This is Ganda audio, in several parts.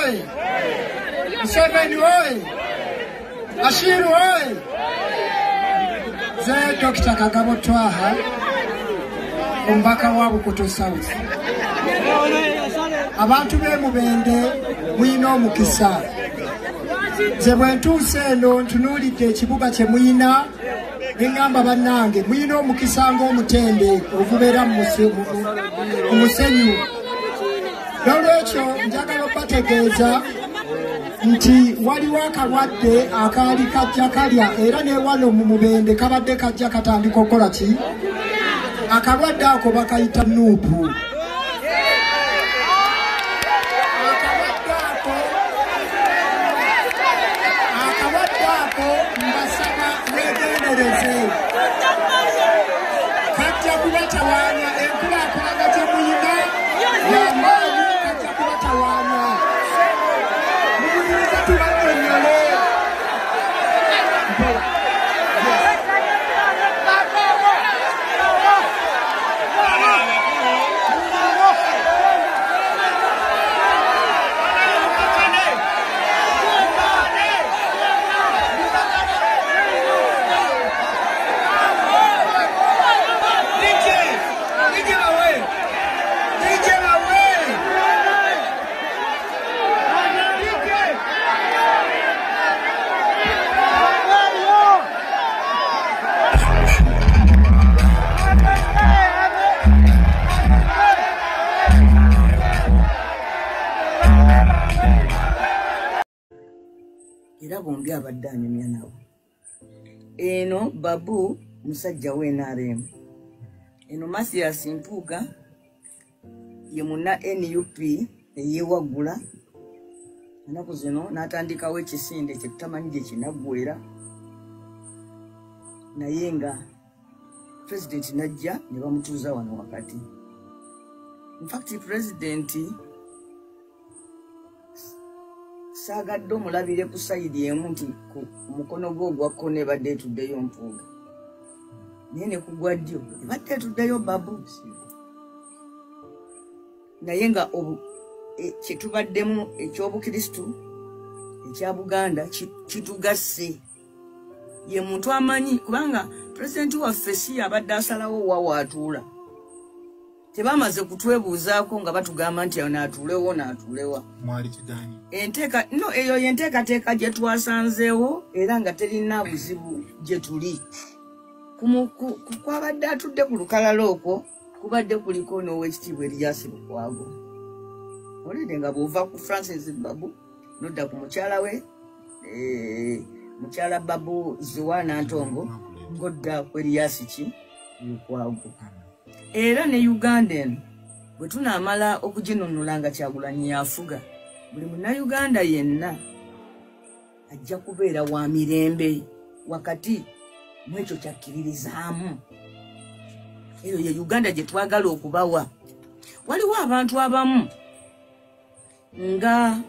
oye! Museveni oye! Ashiru oye! Ze Dr. Kagabo Twaha, omubaka wa Bukutu South. Abantu be Mubende muyina omukisa. Ze bwe ntuuse eno ntunuulidde ekibuga kye muyina engamba bannange muyina omukisa ng'omutende okubeera mu musenyu. N'olwekyo njagala okubategeeza nti waliwo akalwadde akaali kajja kalya era ne wano mu Mubende kabadde kajja katandika okukola ki? Akalwadde ako bakayita nuupu. Akalwadde ako mbasaba mwegendereze. Kajja kubatawaanya enkulaakulana gye muyina y'amaanyi kajja kubatawaanya. Mubuulize tubannyonnyole. Era bombi abadde anyumya nawe. Eno Babu musajja w'NRM. Eno Masias Mpuuga ye muna NUP eyeewagula. Ennaku zino n'atandikawo ekisinde kye tutamanyi gye kinaggwera. Naye nga President najja ne bamutuuza wano wakati. In fact, President sagadde omulabire ku sayidi emu nti ku mukono gwo ogwa kkono ebadde etuddeyo Mpuuga. Naye ne ku gwa ddyo ebadde etuddeyo Babu. Naye nga kye tubaddemu eky'Obukristu ekya Buganda kitugasse. Ye muntu amanyi kubanga Pulezidenti waffe si abadde asalawo wa waatuula. Tebamaze kutwebuuzaako nga batugamba nti naatuulewo naatuulewa. Mwali kidani. Eyo yenteekateeka gye twasanzeewo era nga terina buzibu gye tuli. Kwabadde atudde ku lukalala okwo kubadde kuliko n'Oweekitiibwa Erias Lukwago. Olidde nga bw'ova ku Francis Babu nodda ku mukyala we mukyala Babu Ziwana Ntongo ng'odda ku Erias Lukwago. Era ne Uganda eno bwe tunaamala okuginunula nga Kyagulanyi yafuga, buli munnayuganda yenna ajja kubeera wa mirembe wakati mu ekyo kyakkiririzaamu. Eyo ye Uganda gye twagala okubawa. Waliwo abantu abamu nga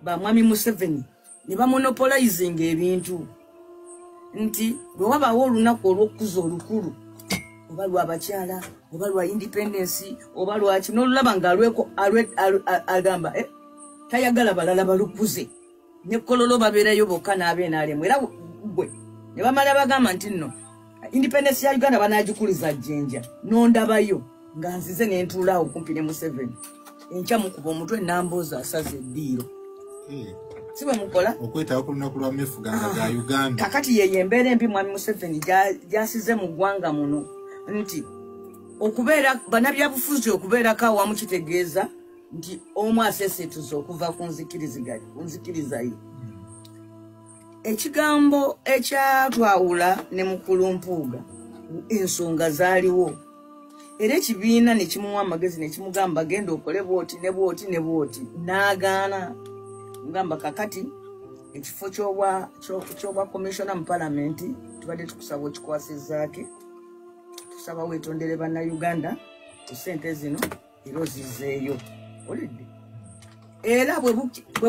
bamwami Museveni ne bamonopolizinga ebintu nti bwe wabaawo olunaku olw'okukuza olukulu oba lw'abakyala oba lwa independence oba lwaki n'olulaba ng'alweko agamba tayagala balala balukuze ne Kololo babeerayo bokka n'abeNRM. Era gwe ne bamala bagamba nti nno independence ya Uganda banagikuliza Jjenja n'ondabayo nga nzize ne ntuulaawo kumpi ne Museveni enkya mukuba omutwe n'ambooza asaze eddiiro. Si bwe mukola okwetaawo ku lunaku lwa mefuganga ga Uganda. Kakati ye embeera embi mwami Museveni gy'asize mu ggwanga muno nti okubeera bannabyabufuzi okubeerako awamu kitegeeza nti omu aseeseetuza okuva ku nzikiriza ye. Ekigambo ekyatwawula ne Mukulu Mpuuga ensonga zaaliwo era ekibiina ne kimuwa amagezi ne kimugamba genda okole bwoti ne bwoti ne bwoti n'agaana. Mugamba kakati ekifo ky'obwa commissioner mu parliament tubadde tukusaba okikwasizzaake. Tusaba weetondere bannayuganda ku ssente zino era ozizzeeyo. Olidde era bwe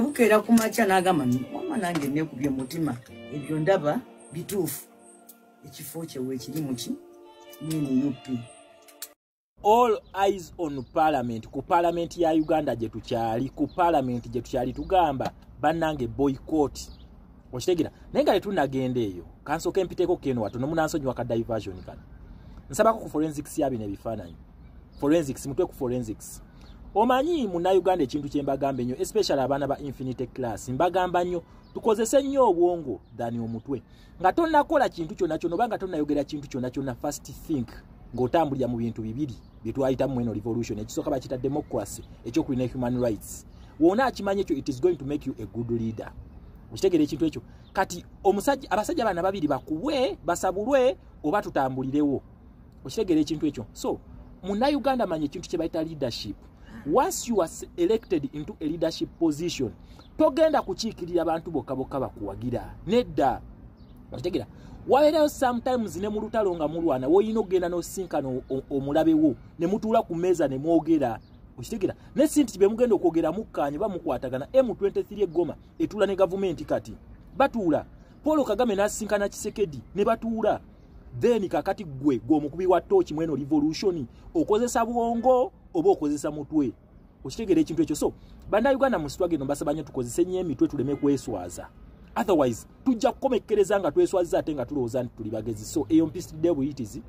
bukeera ku makya n'agamba mama nange neekubye mutima ebyo ndaba bituufu. Ekifo kye weekiri mu ki NUP. all eyes on parliament. Ku parliament ya Uganda je tukyali, ku parliament je tukyali tugamba bannange boycott. Okitegera naye nga letunagenda eyo kansoke mpiteko keno watono munansonyiwa ka diversion kano nsabako ku forensics yabino ebifaananyi forensics mutwe ku forensics omanyi muna Uganda ekintu kye mbagamba ennyo especially abaana ba infinite class mbagamba nnyo tukozese nnyo obwongo dani omutwe nga tonnakola kintu kyonna kyonna oba nga tonnayogera kintu kyonna kyonna first think ng'otambulira mu bintu bibiri bye twayitamu mweno revolution ekisooka bakita democracy ekyokulina human rights wona akimanye ekyo it is going to make you a good leader. Ukitegere ekintu ekyo kati omusajja abasajja bana babiri bakuwe basabulwe oba tutambulirewo. Ukitegere ekintu ekyo so muna Uganda manye ekintu kye bayita leadership. Once you are elected into a leadership position togenda kukiikirira abantu bokka bakuwagira nedda. Ukitegera wabeerayo sometimes ne mu lutalo nga mulwana woyina ogenda n'osinkano omulabewo ne mutuula ku mmeeza ne mwogera. Ukitegera ne sinti be mugenda okwogera mukkanye bamukwatagana M23 Goma etula ne government kati batuula Paul Kagame n'asinkana Kisekedi ne batuula then kakati gwe omukubi wa torch mweno revolution okozesa bwongo oba okozesa mutwe. Ukitegera ekintu ekyo so banda Uganda musitwage no basabanye tukozese nnyo emitwe tuleme kweswaza otherwise tujja kukomekereza nga tweswaza ate nga tulowooza nti tuli bagezi so eyo mpisitidde buyitizi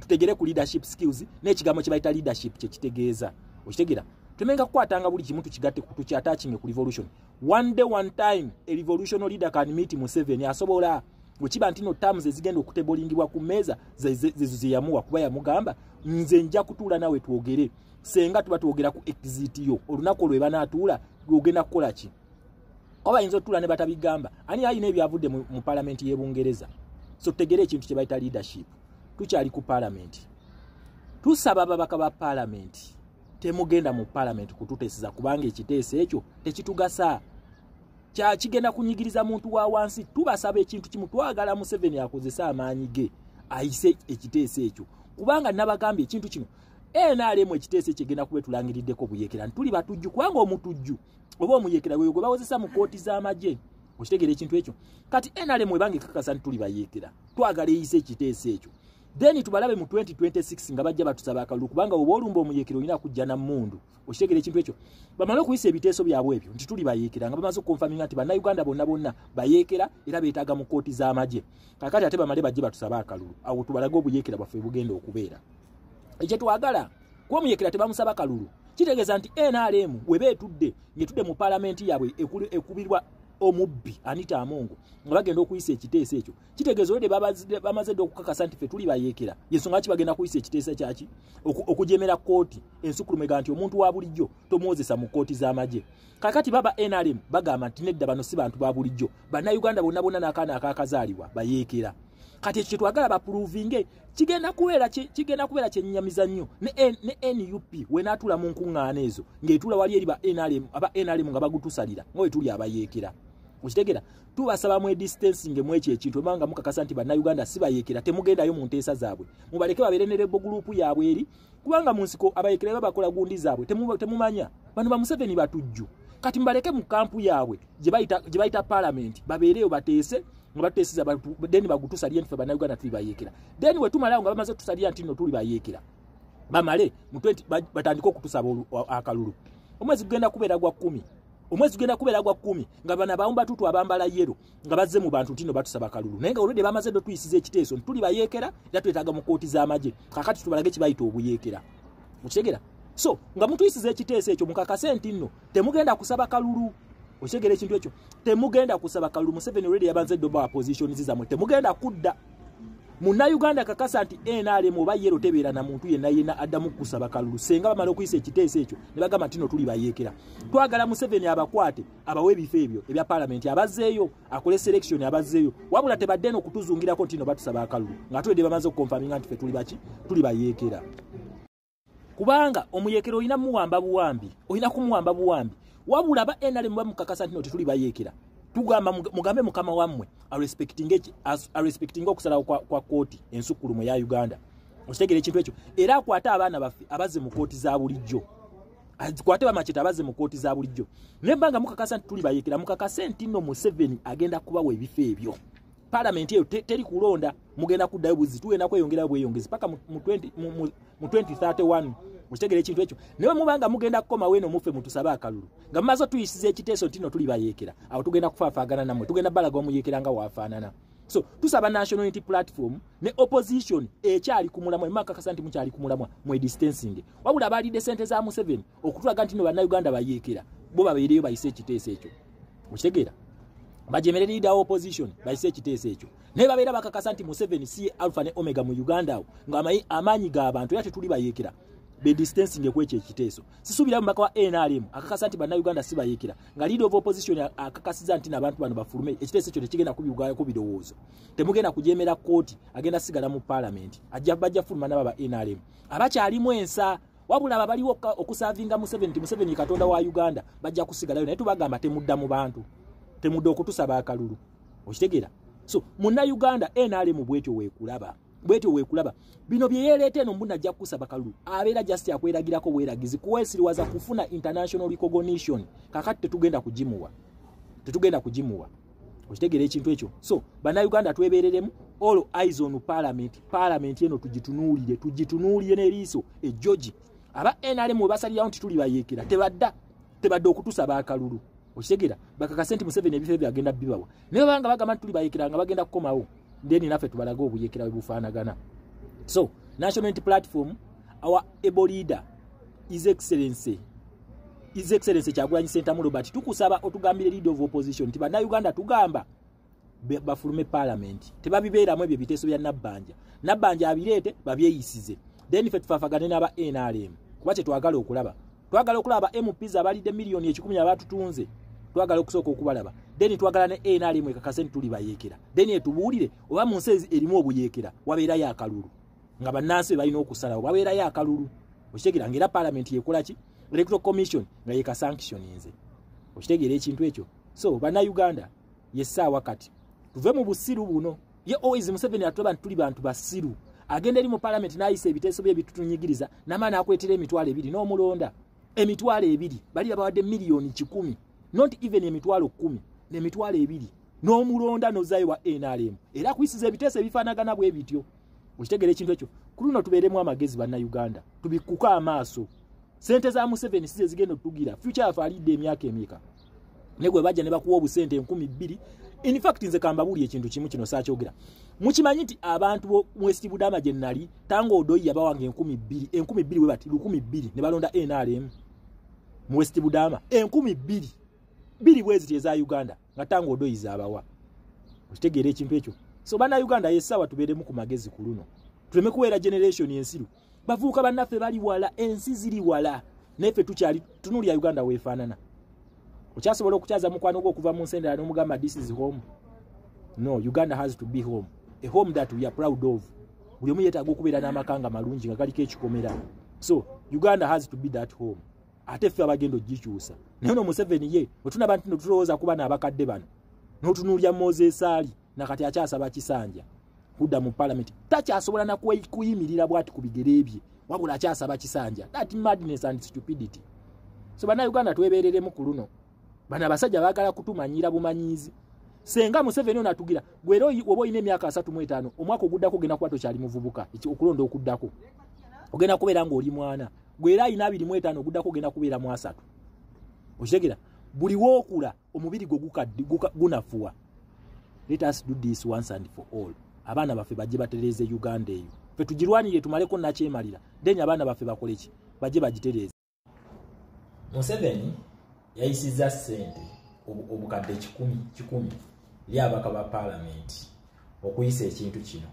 tutegere ku leadership skills n'ekigambo kye bayita leadership kye kitegeeza. Ukitegera tumenga kukwatanga buli kimuntu kigatte kutukyatachinge ku revolution one day one time a revolutionary leader can meet Museveni asobola wekiba ntino terms ezigenda okutebolingibwa ku meza zezuziyamuwa kuba yamugamba nze nja kutuula nawe tuogere senga tuba tuogera ku exit yo olunaku lwe banatuula ogenda kukola ki oba yinzo tuula ne batabigamba ani ayina ebyavudde mu parliament y'e Bungereza so tutegere ekintu kye bayita leadership tukyali ku parliament tusaba ababaka ba parliament temugenda mu parliament kututeeseza kubanga ekiteeso ekyo tekitugasa kya kigenda kunyigiriza muntu wa wansi tubasaba ekintu kimu twagala Museveni akozesa amaanyi ge ayise ekiteeso ekyo kubanga nabagambye ekintu kino NRM ekiteeso ekigenda kube tulangiriddeko buyeekera ntuli batujju kubanga omutujju oba omuyeekera gwe bawozesa mu kooti z'amagye. Okitegera ekintu ekyo kati NRM ebange kakasa ntuli bayeekera twagala eyise ekiteeso ekyo then tubalabe mu 2026 nga bajja batusaba akalulu kubanga oba olumba omuyeekero olina kujja na mmundu. Okitegere ekintu ekyo bamale okuyisa ebiteeso byabwe ebyo nti tuli bayeekera nga bamaze okonfaminga nti banna Uganda bonna bayeekera era beetaaga mu kooti z'amagye kakati ate bamale bajje batusaba akalulu awo tubalage obuyeekera bwaffe bugenda okubeera ekyo twagala kuba omuyeekera tebamusaba akalulu kitegeeza nti NRM webeetudde ngetudde mu palamenti yaabwe ekubirwa omubbi Anita Amongo nga bagenda okuyisa ekiteeso ekyo kitegeeza olede bamaze okukakasa nti ffe tuli bayeekera yensonga ki bagenda kuyisa ekiteeso kyaki okujemera kooti ensukulumega nti omuntu wa bulijjo tomwozesa mu kooti z'amagye kakati baba NRM bagamba nti nedda bano si bantu ba bulijjo banna Uganda bonna n'akaana akakazaalibwa bayeekera kati ekyo twagala bapuruvinge kigenda kubeera kyennyamiza nnyo ne NUP wenaatula mu nkuŋŋaana ezo ng'etuula wali eri aba NRM nga bagutusalira nga tuli abayeekera. Okitegera tubasaba mu distancing mu ekyo ekintu obanga mukakasa nti banna Uganda si bayeekera temugendayo mu nteesa zaabwe mubaleke babeere ne rebel group yaabwe eri kubanga mu nsiko abayeekera babakola gundi zaabwe temumanya bano ba Museveni batujju kati mbaleke mu kampu yaabwe gye bayita parliament babeereyo bateese nga bateesiza deni bagutusalira nti banna Uganda tuli bayeekera deni we tumalayo nga bamaze tusalira nti nno tuli bayeekera bamale mu 20 batandika okutusaba akalulu omwezi gugenda kubeera gwa 10 nga bana bawumba tutu abambala yero nga bazze mu bantu ntino batusaba kalulu naye nga olwedde bamaze do tuyisize ekiteeso tuli bayeekera era twetaaga mu kooti z'amagye kakati tubalage kibayita obuyeekera. Okitegera so nga mutuyisize ekiteeso ekyo mukakase nti nno temugenda kusaba kalulu. Okitegera ekintu ekyo temugenda kusaba kalulu Museveni olwedde yabanze do ba position zizamwe temugenda kudda muna Uganda kakasa nti NRM oba yero tebeera na muntu yenna addamu kusaba kalulu senga bamala okuyisa ekiteeso ekyo ne bagamba ntino tuli bayeekera twagala Museveni abakwate abawe ebifo ebyo ebya parliament abazzeeyo akole selection abazzeeyo wabula tebadde n'okutuzungirako ntino batusaba akalulu nga twedde bamaze okukonfaminga nti ffe tuli bayeekera kubanga omuyeekero olina muwamba buwambi wabula ba NRM bamukakasa ntino tuli bayeekera tugamba mugambe mukama wammwe respecting okusalawo kwa kooti ensukulumu ya Uganda. Okitegera ekintu ekyo era akwate abaana baffe abazze mu kooti za bulijjo akwate bamacheta abazze mu kooti za bulijjo nebanga mukakasa nti tuli bayeekera mukakase nti nno Museveni agenda kubawa ebifo ebyo parliament eyo teri kulonda mugenda kuddayo buzi tugenda kweyongera bweyongezi paka mu 2031 mukitegere ekintu ekyo naye mubanga mugenda kukoma weno mufe mutusaba akalulu nga mumaze tuyisiza ekiteeso ntino tuli bayeekera awo tugenda kufaafagana namwe tugenda balaga omuyeekera nga waafaanana so tusaba national unity platform ne opposition ekyali kumulamwa emakakasa nti mukyali kumulamwa mwe distancing wabula balidde sente za Museveni okutulaga nti no bannayuganda bayeekera bo babeereyo bayise ekiteeso ekyo mukitegera bajemere leader opposition bayise ekiteeso ekyo naye babeera bakakasa nti Museveni si alpha ne omega mu Uganda awo nga amaanyi g'abantu era tetuli bayeekera be distancing kwekyo ekiteeso sisubira mu wa NRM akakasa nti bannayuganda si bayeekera nga leader of opposition akakasiza nti n'abantu bano bafulume ekiteeso ekyo tekigenda kubiyugaayo ku birowoozo temugenda kujemera kooti agenda sigala mu parliament bajja fuluma n'aba NRM abakyalimu ensa wabula abaliwo okusavinga Museveni nti Museveni katonda wa Uganda bajja kusigalayo naye tubagamba temudda mu bantu temudde okutusaba akalulu okitegeera so munna Uganda NRM bwetyo weekulaba bino bye yeeleeta eno mbuna ajja kusaba kalulu abeera just akweragirako bweragizi kuweesiriwaza kufuna international recognition kakati tetugenda kugimuwa okitegeera ekintu ekyo so bannayuganda twebeereremu all eyes on parliament eno tugitunuulire n'eriiso ejjogi aba NRM we basalirawo nti tuli bayeekera tebadde okutusaba akalulu okitegeera bakakase nti Museveni ebifo byagenda bibawa naye banga bagamba nti tuli bayeekera nga bagenda kukomawo ndeni naffe tubalaga obuyeekera bwe bufaanagana so national unity platform our able leader his excellency Kyagulanyi Ssentamu Robert tukusaba otugambire leader of opposition nti bannayuganda tugamba bafulume parliament tebabibeeramu ebyo biteeso bya nabbanja abireete babyeyisize then ffe tufaafagane n'aba NRM kuba kye twagala okulaba MPs abalidde miliyoni 10 abatutunze twagala okusooka okubalaba then twagala ne NRM ekakase nti tuli bayeekera then etubuulire oba mu nsi erimu obuyeekera wabeerayo akalulu nga bannansi balina okusalawo wabeerayo akalulu okitegeera ng'era parliament yekola ki electoral commission nga yeka sanctioninze okitegeera ekintu ekyo so bannayuganda yessaawa kati tuve mu busiru buno ye always Museveni atulaba nti tuli bantu basiru agenda eri mu parliament n'ayisa ebiteeso bye bitutunyigiriza n'amaana akwetera emitwalo 2 n'omulonda emitwalo 2 bali abawadde miliyoni 10 not even emitwalo 10 n'emitwalo 2 n'omulonda n'ozaayo wa NRM era kuyisiza ebiteeso ebifaanagana bwe bityo okitegeera ekintu ekyo kuluno tubeeremu amagezi bannayuganda tubikuka amaaso sente za Museveni size zigenda otugira future yafe alidde emyaka emika negwe bajja ne bakuwa obusente 2,000 in fact nze kamba buli ekintu kimu kino saakyogera mukimanyi nti abantu mu West Budama gye nnali tango odoyi yabawange 2,000 we bati 2,000 ne balonda NRM mu West Budama 2,000 bwezi za Uganda nga tango odoyi zaabawa okitegeera ekintu ekyo so bana Uganda yesawa tubeeremu ku magezi ku luno tuleme kuweera generation ensiru bavuuka bannaffe bali wala ensi ziri wala neffe tukyali tunulya Uganda weefaanana okyasobola okukyaza mukwano gwo okuva mu nsendera n'omugamba this is home no Uganda has to be home a home that we are proud of buli omu yeetaaga okubeera n'amakanga malungi nga galiko ekikomera so Uganda has to be that home ate ffe abagenda ogikyusa naye no Museveni ye wetunaba nti tulowooza kuba n'abakadde bano n'otunuulya Moses Ali nakati akyasaba kisanja kudda mu parliament takyasobola na kuyimirira bwati ku bigere bye wabula akyasaba kisanja that madness and stupidity so bana Uganda twebeereremu ku luno bana basajja baagala kutumanyira bumanyizi senga Museveni onatugira gwero obo ine emyaka 35 omwaka oguddako genda kuba tokyali muvubuka okulonda okuddako ogenda kubeera ng'oli mwana gwera ina 25 oguddako genda kubeera mu 3 okitegeera buli wookula omubiri gwo gunafuwa let us do this once and for all abaana baffe bajje batereze Uganda eyo ffe tugirwanire tumaleko nakyemalira then abaana baffe bakoleki bajje bagitereze Museveni yayisiza sente obukadde 10 lyabaka ba parliament okuyisa ekintu kino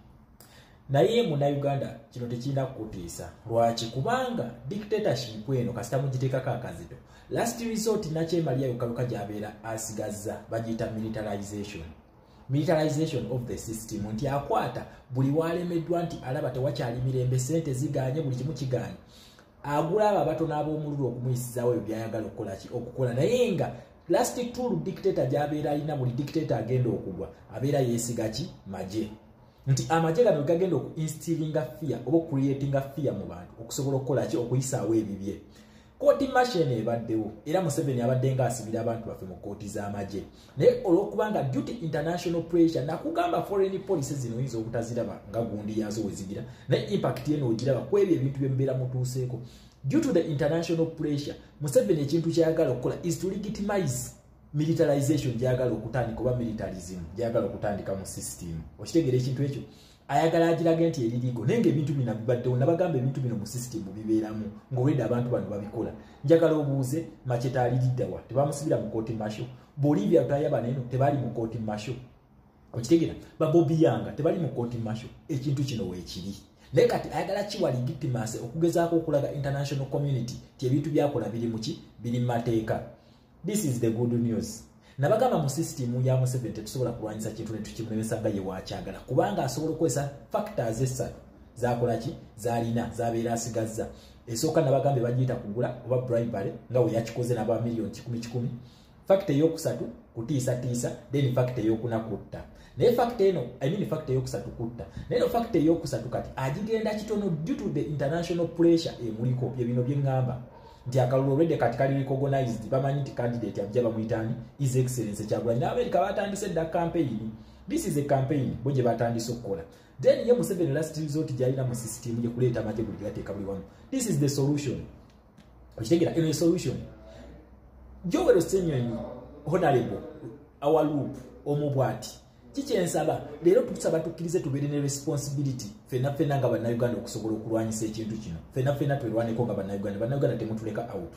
naye muna Uganda kino tekirina kukutiisa lwaki kubanga dictatorship eno kasita mugiteekako akazito last resort nakyemalira yokaluka gyabeera asigazza bagiyita militarization of the system nti akwata buli walemeddwa nti alaba tewakyali mirembe sente ziganye buli kimu kiganye agula abo abatono ab'omululu okumuyisizaawo ebyo byayagala okukola naye nga last tool dictator gy'abeera alina buli dictator agenda okugwa abeera yeesiga ki magye nti amagye gano gagenda instillinga fear oba creatinga fear mu bantu okusobola okukola ki okuyisaawo ebibye kooti mashine ebaddewo era Museveni abadde nga asibira abantu baffe mu kooti z'amagye naye olw'okubanga duty international pressure nakugamba foreign policy zino oyinza obutaziraba nga gundi yazo wezigira naye impact yeno ogiraba ku ebyo ebintu bye mubeera mutuuseeko due to the international pressure Museveni ekintu kyayagala okukola is to legitimize militarization gyagala okutandika oba militarism gyagala okutandika mu system okitegera ekintu ekyo ayagala agirage nti eririgo nenge ebintu bino bibaddewo nabagamba ebintu bino mu system bibeeramu ng'olwedde abantu bano babikola njagala obuuze Macheta aliriddawa tebamusibira mu kooti masho Bolivia tayaba neno tebali mu kooti masho okitegera Bobi Yanga tebali mu kooti masho ekintu kino weekiri naye kati ayagala kiwa legitimacy okugezaako okulaga international community ti ebintu byakola biri muki biri mu mateeka. This is the good news. Nabagamba mu system ya Museveni tetusobola kulwanyisa kintu ne tukimulemesa nga ye wakyagala kubanga asobola okukozesa factors essatu zakola ki zalina zabeera asigazza esooka nabagambe bagiyita kugula oba bribery nga we yakikoze n'aba million 10 factor eyokusatu kutiisatiisa then factor eyokunakutta naye factor eno factor eyokusatu kutta naye factor eyokusatu kati agigenda kitono due to the international pressure emuliko bye bino bye ngamba nti akalulu already kati kali recognized bamanyi nti candidate abjaba muitani his excellency Kyagulanyi n'Amerika batandise da campaign. This is a campaign bonje batandise okukola then ye Museveni last resort gyalina mu system ye kuleeta amagye buli gateeka buli wamu. This is the solution okitegera eno solution Joel Osenyonyi honorable our loop omubwati kikyensaba leero tusaba tukkirize tubeere ne responsibility fena nga bannayuganda okusobola okulwanyisa ekintu kino fena twerwaneko nga bannayuganda temutuleka out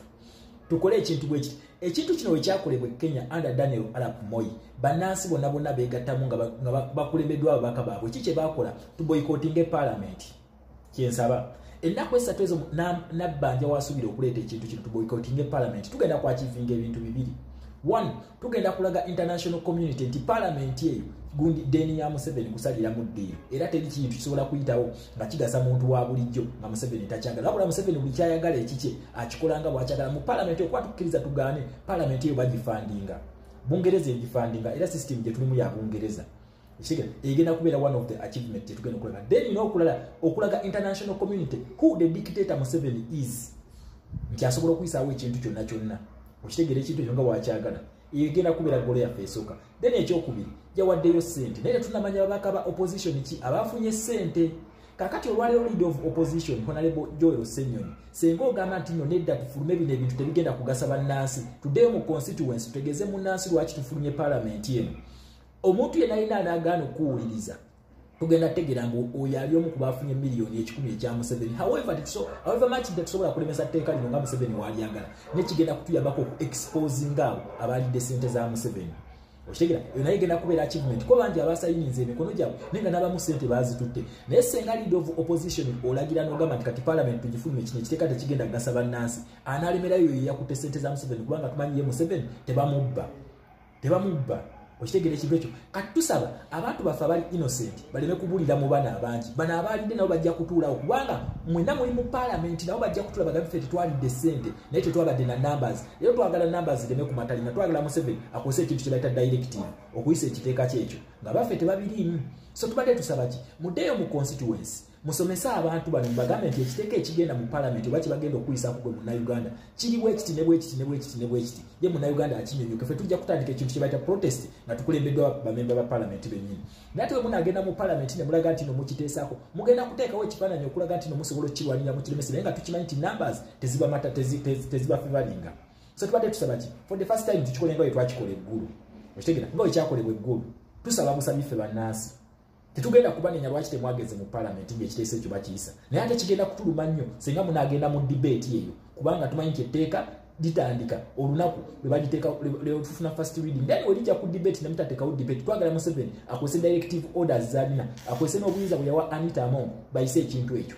tukole ekintu bwe kiti ekintu kino wekyakolebwa Kenya under Daniel Arap Moi bannansi bonna beegattamu nga bakulembeddwa ababaka baabwe kiki bakola tuboycotting parliament kyensaba ennaku esatu ezo nabbanja wasubira okuleeta ekintu kino tuboycotting parliament tugenda kwachivinga ebintu bibiri. One, tugenda kulaga international community nti parliament eyo gundi deni ya Museveni kusalira mu ddeeyo era teri kintu kisobola kuyitawo nga kigasa muntu wa bulijjo nga Museveni takyagala wabula Museveni buli kyayagala ekikye akikolanga bwakyagala mu parliament okuba tukkiriza tugaane parliament eyo bagifandinga Bungereza egifandinga era system gye tulimu ya Bungereza egenda kubeera one of the achievement tugenda okulaga then okulaga international community who the dictator Museveni is nti asobola okuyisaawo ekintu kyonna okitegera ekintu ekyo nga wakyagala egenda kubeera golo yaffe esooka then ekyokubiri yawaddeyo ssente naye tunamanya babaka ba opposition ki abafunye ssente kakati olwaleero lead of opposition honorable Joel Osenyonyi senga ogamba nti nno nedda tufulume bino ebintu tebigenda kugasa bannansi tuddeyo mu constituency tutegeeze munnansi lwaki tufulumye parliament eno omuntu yenna alina anaagaana okuwuliriza tugenda tegeera ngu oyo ali omu ku bafunye miliyoni 10 ekya Museveni however much tetusobola kulemesa tteeka lino nga Museveni walyagala nekigenda kutuyambako ku exposing abo abalidde ssente za Museveni okitegera eyo naye egenda kubeera achievement ko bangi abasayiniza emikono gyabwe naye nga n'abamu ssente bazitutte naye senga lead of opposition olagira n'ogamba nti kati parliament tugifulume kino ekiteeka tekigenda kugasa bannansi anaalemerayo yo yakutte ssente za Museveni kubanga tumanyi ye Museveni tebamubba okitegera ekintu ekyo kati tusaba abantu baffe abali innocent baleme kubulira mu bana abangi bana abalidde nabo bajja kutuulawo kubanga mwenna muli mu parliament nabo bajja kutuula bagambe ffe tetwalidde ssente naye tetwabadde na numbers era twagala numbers zireme ku matali nga twagala Museveni akozesa ekintu kye bayita directive okuyisa ekiteeka kyekyo nga baffe tebabiriimu so tubadde tusaba ki muddeyo mu constituency musomesa abantu bano bagambe nti ekiteeka ekigenda mu parliament oba kibagenda okuyisako gwe munnayuganda kiri bwekiti ne bwekiti ye munnayuganda akinyonyoke ffe tujja kutandika ekintu kye bayita protest nga tukulembeddwa bamemba ba parliament bennyini naye ate bwe munaagenda mu parliament ne mulaga nti no mukiteesaako mugenda kuteekawo ekifaananyi okulaga nti no musobola okukirwanira mukilemese naye nga tukimanyi nti numbers tezibamata tezibafevalinga so tubadde tusaba ki for the first time tukikole nga bwe twakikola eggulu okitegera nga bwe kyakolebwa eggulu tusaba busabi ffe bannansi tetugenda kubanenya lwaki temwageze mu parliament ng'ekiteeso ekyo bakiyisa naye ate kigenda kutuluma nnyo singa munaagenda mu debate eyo kubanga tumanyi nti etteeka litandika olunaku lwe bagiteeka leo tufuna first reading then welijja ku debate ne mutateekawo debate twagala Museveni akozese directive orders zalina akozese n'obuyinza bwe yawa Anita Among bayise ekintu ekyo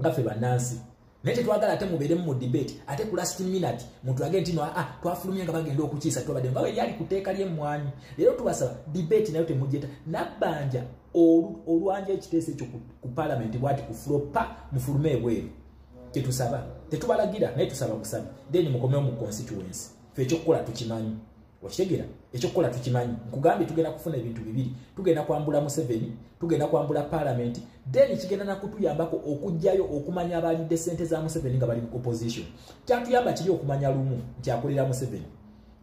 nga ffe bannansi naye tetwagala ate mubeeremu mu debate ate ku last minute muntu age nti no twafulumye nga bagenda okukiisa twabadde nga we yali kuteeka ly'emmwanyi leero tubasaba debate nayo temugyeta nabbanja olwanja ekiteeso ekyo ku parliament bwati ku flopa mufulume ebweru kyetusaba tetubalagira naye tusaba busabi then mukomewo mu constituency ffe ekyokukola tukimanyi Okitegera ekyokukola tukimanyi nkugambe tugenda kufuna ebintu bibiri tugenda kwambula Museveni tugenda kwambula parliament then kigenda nakutuyambako okujjayo okumanya abalidde sente za Museveni nga bali mu opposition kyatuyamba kiri okumanya lumu nti akolera Museveni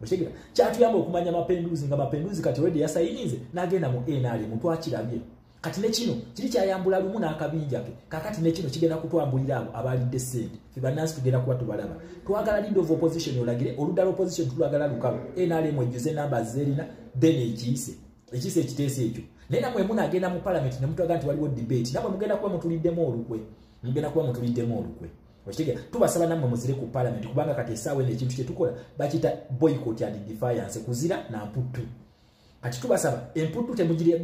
okitegera kyatuyamba okumanya mapenduzi nga mapenduzi kati already yasayinze n'agenda mu NRM twakirabye kati ne kino kiri kyayambula lumu n'akabinja ke kakati ne kino kigenda kutwambulira abo abalidde sente fibanansi tugenda kuba tubalaba twagala leader of opposition olagire oludda opposition tulagala lukabo NRM ejjuze namba zerina then ekiyise ekiteese ekyo naye namwe munagenda mu parliament ne mutwaga nti waliwo debate namwe mugenda kuba mutuliddemu olukwe okitegera tubasaba namwe muzire ku parliament kubanga kati esaawa eno ekintu kyetukola bakita boycott and defiance kuzira na mputtu kati tubasaba emputtu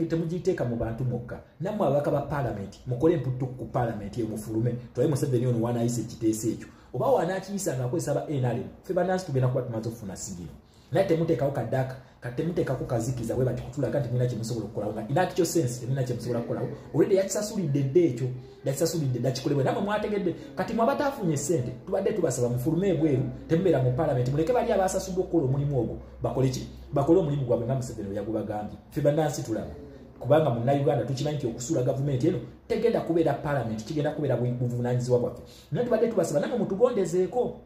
temugiteeka mu bantu mokka namwe ababaka ba parliament mukole emputtu ku parliament eyo mufulume twaye Museveni ono wanaayise ekiteese ekyo oba wanaakiyisa nga akozesa NRM ffe bannansi tugenda kuba tumaze okufuna sigiro naye temuteekawo kadaka kati temuteekako kazikiza bwe bati kutulaga nti mulina kyemusobola okukolawo nga inakyo sense temulina kyemusobola okukolawo olwedde yakisasulidde dde ekyo yakisasulidde dakikolebwe namwe mwategedde kati mwe abataafunye sente tubadde tubasaba mufulume ebweru temubeera mu parliament muleke bali abasasuddwa okukola omulimu ogwo bakole ki bakole omulimu gwabwe nga Museveni yagubagambye ffe bannansi tulaba kubanga mu Uganda tukimanyi nti okusula gavumenti eno tegenda kubeera parliament kigenda kubeera buvunaanyizibwa bwaffe naye tubadde tubasaba namwe mutugondezeeko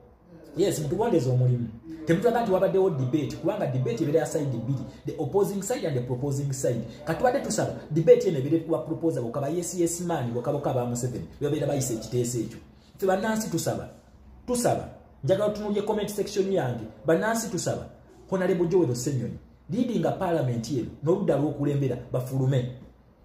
yes mutugondeze omulimu temutwaga nti wabaddewo debate kubanga debate ebeera ya side bbiri the opposing side and the proposing side katubadde tusaba debate eno ebeere kuba proposal okaba yes man bokaboka ba Museveni bebabeera bayise ekiteeso ekyo ffe bannansi tusaba njagala tunuulye comment section yange bannansi tusaba Honorable Joel Ssenyonyi leading a parliament eno n'oludda lw'okulembera bafulume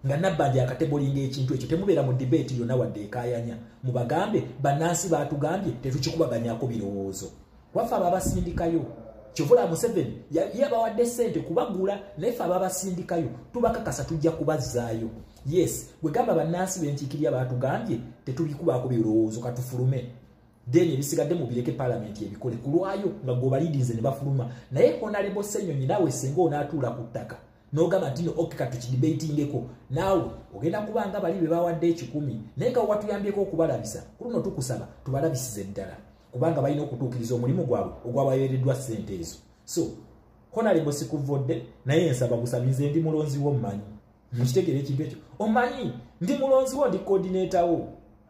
nga nabbanja akatebolinga ekintu ekyo temubeera mu debate yonna wadde ekaayanya mubagambe bannansi baatugambye tetukikubaganyako birowoozo waffe ababasindikayo kyovula Museveni yabawadde sente kubagula naye ffe ababasindikayo tubakakasa tujja kubazzaayo yes bwe gamba bannansi b'enkiikirya baatugambye tetubikubaako birowoozo katufulume then ebisigadde mubireke parliament ebikole kulwayo nga gobalidize ne bafuluma naye Honorable Ssenyonyi naawe senga onaatuula ku ttaka n'ogamba nti no okeka tukidebatingeko naawe ogenda kubanga bali be bawadde 10 naye nga watuyambyeko okubalabisa kuluno tukusaba tubalabisize ddala kubanga balina okutuukiriza omulimu gwabwe ogwabaweereddwa ssente ezo so Honorable sikuvodde naye nsaba busabize ndi mulonzi wo mmanyi mukitegere ekintu ekyo omanyi ndi mulonzi wo ndi coordinator wo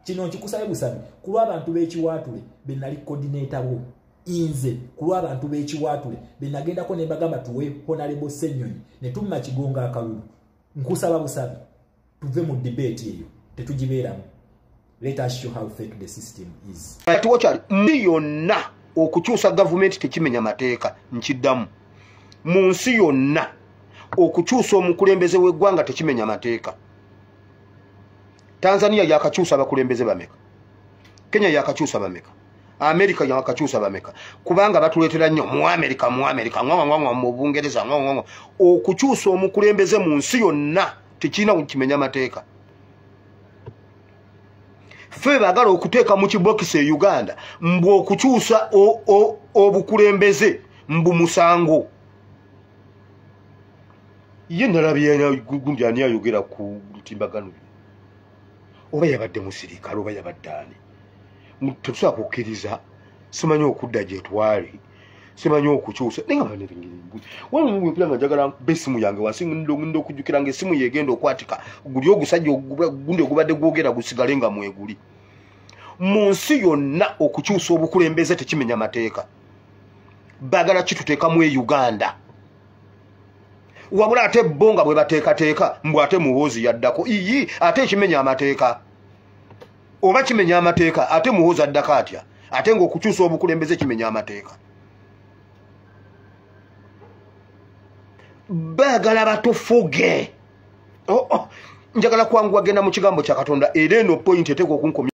kino nkikusabe busabi kulwa abantu b'ekiwaatule be nali coordinator wo inze kulwa abantu b'ekiwaatule be nagendako ne bagamba tuwe Honorable Ssenyonyi ne tumma kigonga akalulu nkusaba busabi tuve mu debate eyo tetugibeeramu let us show how fake the system is tuwochali yonna okukyusa government tekimenya mateeka nkiddamu mu nsi yonna okukyusa omukulembeze w'eggwanga tekimenya mateeka Tanzania yakakyusa abakulembeze bameka Kenya yakakyusa bameka America yakakyusa bameka kubanga batuletera nnyo mu America ngwa mu Bungereza ngwa okukyusa omukulembeze mu nsi yonna tekina ukimenya mateeka ffe bagala okuteeka mu kibokisi e Uganda mbu okukyusa obukulembeze mbu musango ye nalabye gundi ani ayogera ku timbagano oba yabadde musirikale oba yabadde ani tetusobola kukkiriza simanyi okudda gye twali simanyi okukyusa naye nga baneringirimbuli walimumpira nga njagala besimu yange wansi ngenda okujjukira nga essimu yegenda okwatika guli ogusajja gundi ogubadde gwogera gusigale nga mweguli mu nsi yonna okukyusa obukulembeze tekimenya mateeka bagala kituteekamu e Uganda wabula ate bonga bwe bateekateeka mbw ate muhoozi yaddako iyi ate ekimenya amateeka oba kimenya amateeka ate muhoozi addako atya ate ng'okukyusa obukulembeze kimenya amateeka baagala batufuge njagala kwangu agenda mu kigambo kya Katonda era eno point eteeka okunkomya